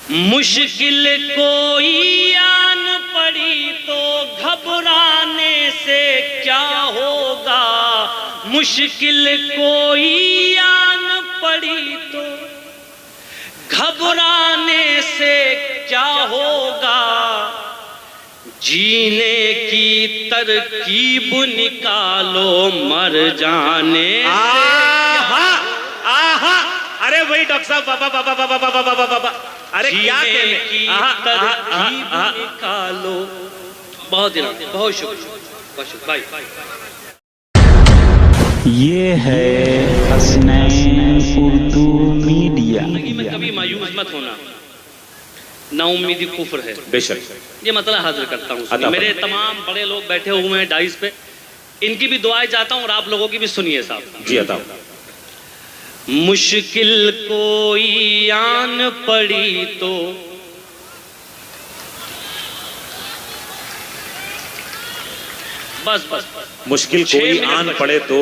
मुश्किल कोई आन पड़ी तो घबराने से क्या होगा। मुश्किल कोई आन पड़ी तो घबराने से क्या होगा। जीने की तरकीब निकालो मर जाने से। अरे वही डॉक्टर साहब, बाबा बाबा बाबा बाबा बाबा बाबा, अरे क्या की तरकीब निकालो। बहुत शुक्रिया भाई। ये है हसनैन उर्दू मीडिया। में कभी मायूस मत होना, नाउम्मीदी कुफ्र है। बेशक ये मतलब हाजिर करता हूँ। मेरे तमाम बड़े लोग बैठे हुए हैं डाइस पे, इनकी भी दुआएं चाहता हूँ और आप लोगों की भी सुनिए साहब जी। अता मुश्किल कोई आन पड़ी तो बस मुश्किल कोई आन पड़े तो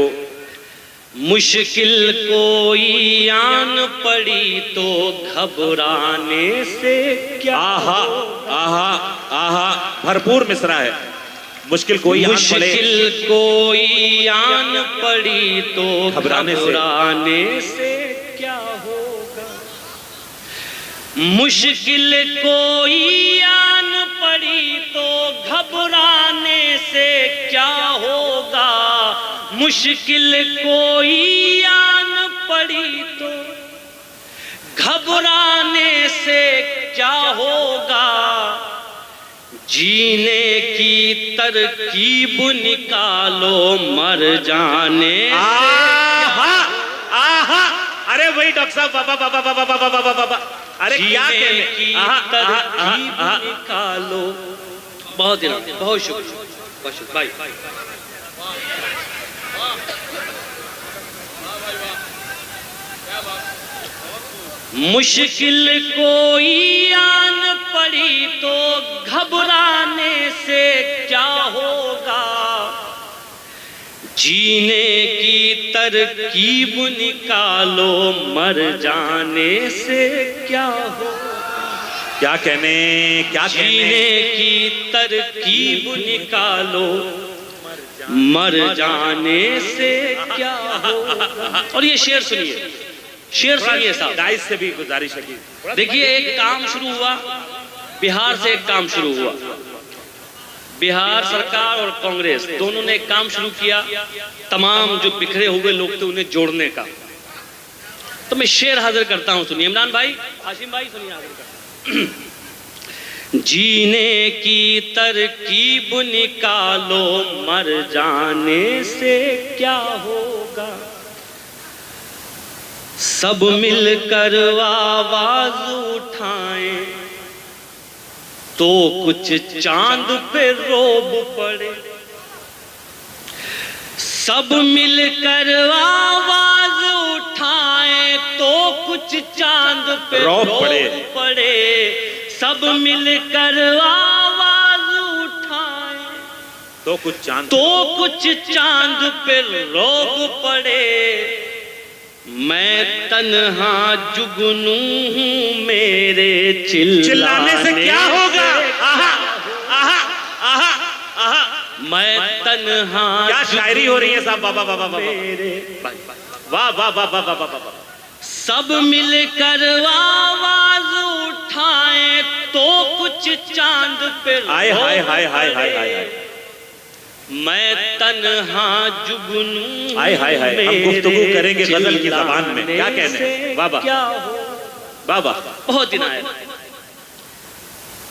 मुश्किल कोई आन पड़ी तो घबराने से क्या। आहा आहा आहा, भरपूर मिसरा है। मुश्किल कोई आन पड़े, मुश्किल कोई आन पड़ी तो घबराने से क्या होगा। मुश्किल कोई आन पड़ी तो घबराने से क्या होगा। मुश्किल कोई आन पड़ी तो घबराने से क्या होगा। जीने की तरकीब निकालो मर जाने से। आहा आहा, अरे वही डॉक्टर साहब, बाबा बाबा बाबा बाबा बाबा बाबा, अरे क्या की तरकीब निकालो। बहुत शुक्रिया भाई। मुश्किल कोई आन पड़ी तो घबराने से क्या होगा। जीने की तरकीब निकालो मर जाने से क्या होगा। क्या कहने, क्या जीने की तरकीब निकालो मर जाने से क्या होगा। और ये शेर सुनिए, शेर सुनिए साहब। डाइस से भी गुजारिश है। देखिए, एक काम शुरू हुआ बिहार से, एक काम शुरू हुआ बिहार सरकार और कांग्रेस दोनों ने एक काम शुरू किया, तमाम जो बिखरे हुए लोग थे उन्हें जोड़ने का। तो मैं शेर हाजिर करता हूं, सुनिए। इमरान भाई, हाशिम भाई सुनिए, हाजिर करता। जीने की तरकीब निकालो मर जाने से क्या होगा। सब मिलकर आवाज उठाएं तो कुछ चांद पे रोब पड़े। सब मिलकर आवाज उठाएं तो कुछ चांद पे रोब पड़े। सब मिलकर आवाज उठाएं तो कुछ चांद पे रोब पड़े। मैं तन्हा जुगनू हूँ, मेरे चिल्लाने से क्या होगा। आहा आहा आहा आहा, मैं तन्हा, क्या शायरी हो रही है साहब। बाबा बाबा बाबा, वाह वाह वाह वाह वाह वाह। सब मिलकर आवाज उठाएं तो कुछ चांद पे हाय हाय हाय हाय हाय हाय। मैं तन्हा जुगनू, हाय हाय हाय। हम गुफ्तगू करेंगे गजल की जबान में। क्या कहने बाबा बाबा। बहुत दिन आया,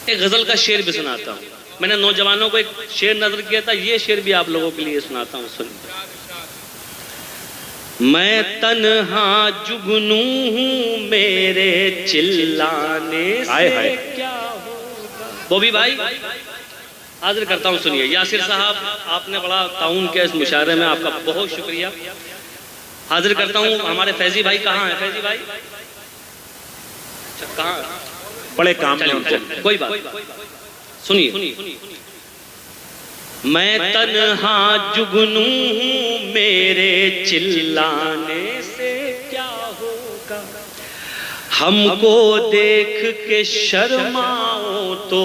एक गजल का शेर भी सुनाता हूँ। मैंने नौजवानों को एक शेर नजर किया था, ये शेर भी आप लोगों के लिए सुनाता हूँ, सुनिए। मैं तन्हा जुगनू हूँ, मेरे चिल्लाने से क्या होगा। बॉबी भाई हाजिर करता हूँ, सुनिए। यासिर साहब, आपने बड़ा ताउन किया इस मुशायरे में, आपका बहुत शुक्रिया। हाजिर करता हूँ, हमारे फैजी भाई कहाँ हैं? फैजी भाई कहाँ? बड़े काम में उनको। कोई बात, सुनिए। मैं तन्हा जुगनू हूँ, मेरे चिल्लाने से क्या होगा। हमको देख के शर्माओ तो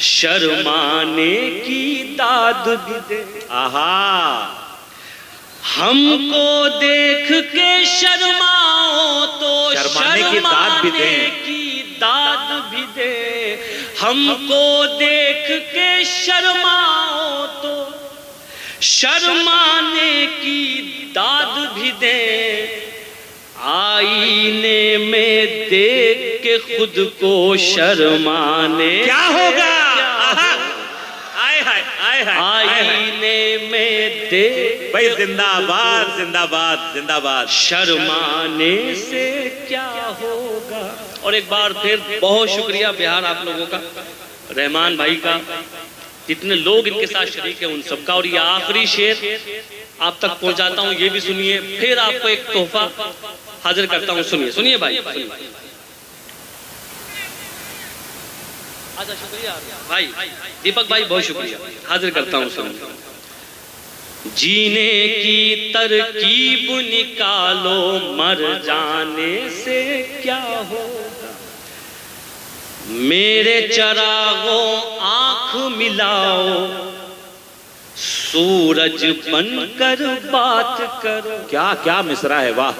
शर्माने की दाद भी दे। आहा, हमको देख के शर्माओ तो शर्माने की दाद भी दे। की दाद भी दे। हमको देख के शर्माओ तो शर्माने की दाद भी दे। आईने में देख के खुद को शर्माने क्या होगा? आए हाय, आए हाय, आईने में देख भाई जिंदाबाद जिंदाबाद जिंदाबाद। शर्माने से क्या होगा। और एक बार फिर बहुत शुक्रिया बिहार आप लोगों का, रहमान भाई का, जितने लोग इनके साथ शरीक हैं उन सबका। और ये आखिरी शेर आप तक पहुंचाता हूं, ये भी सुनिए। फिर आपको एक तोहफा हाजिर करता हूं, सुनिए सुनिए भाई। अच्छा शुक्रिया भाई, दीपक भाई बहुत शुक्रिया, हाजिर करता हूं, सुनिए। जीने की तरकीब निकालो, मर जाने से क्या होगा। मेरे चरागों आंख मिलाओ, सूरज बनकर बात करो। क्या क्या मिसरा है, वाह।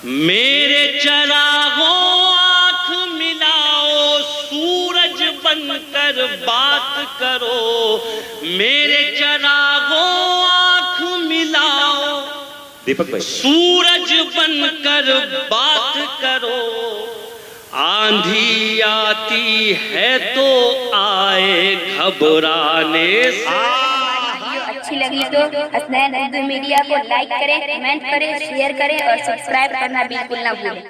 मेरे चरागों आंख मिलाओ, सूरज बनकर बात करो। मेरे चरागों आंख मिलाओ, दीपक भाई, सूरज बनकर बात करो। आंधी आती है तो आए घबराने से। अच्छी लगी तो हसनैन उर्दू मीडिया को लाइक करें, कमेंट करें, शेयर करें और सब्सक्राइब करना बिल्कुल ना भूलें।